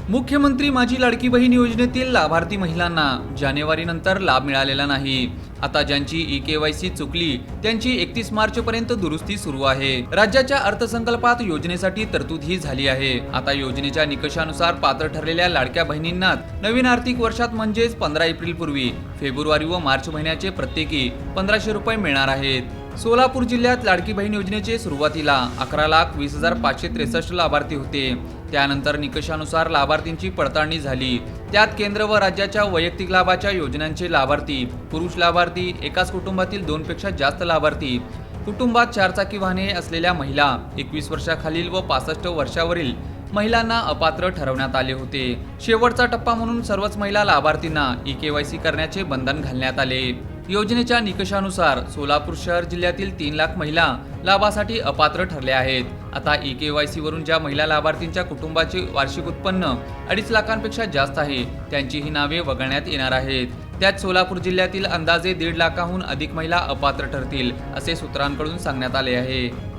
मुख्यमंत्री माझी लाडकी बहीण योजनेतील लाभार्थी महिलांना जानेवारीनंतर लाभ मिळालेला नाही। आता ज्यांची ई-केवायसी चुकली त्यांची 31 मार्च पर्यंत दुरुस्ती सुरू आहे। राज्याच्या अर्थसंकल्पात योजनेसाठी तरतूदही झाली आहे। आता योजनेच्या निकषानुसार पात्र ठरलेल्या लाडक्या बहिणींना नवीन आर्थिक वर्षात म्हणजेच 15 एप्रिल पूर्वी फेब्रुवारी व मार्च महिन्याचे प्रत्येकी 1500 रुपये मिळणार आहेत। सोलापूर जिल्ह्यात लाडकी बहीण योजनेचे सुरुवातीला 11,20,563 लाभार्थी होते। त्यानंतर निकषानुसार लाभार्थींची पडताळणी झाली। त्यात केंद्र व राज्याच्या वैयक्तिक लाभाच्या योजनांचे लाभार्थी, पुरुष लाभार्थी, एकाच कुटुंबातील 2 पेक्षा जास्त लाभार्थी, कुटुंबात 4 चाकी वाहने असलेल्या महिला, 21 वर्षाखालील व 65 वर्षावरील महिलांना अपात्र ठरवण्यात आले होते। शेवटचा टप्पा म्हणून सर्वच महिला लाभार्थींना ई-केवायसी करण्याचे बंधन घालण्यात आले। योजनेच्या निकषानुसार सोलापूर शहर जिल्ह्यातील 3 लाख महिला लाभासाठी अपात्र ठरल्या आहेत। आता ई-केवायसी वरून ज्या महिला लाभार्थींच्या कुटुंबाचे वार्षिक उत्पन्न 2.5 लाखांपेक्षा जास्त आहे त्यांची ही नावे वगळण्यात येणार आहेत। त्यात सोलापूर जिल्ह्यातील अंदाजे 1.5 लाखाहून अधिक महिला अपात्र ठरतील असे सूत्रांकडून सांगण्यात आले आहे।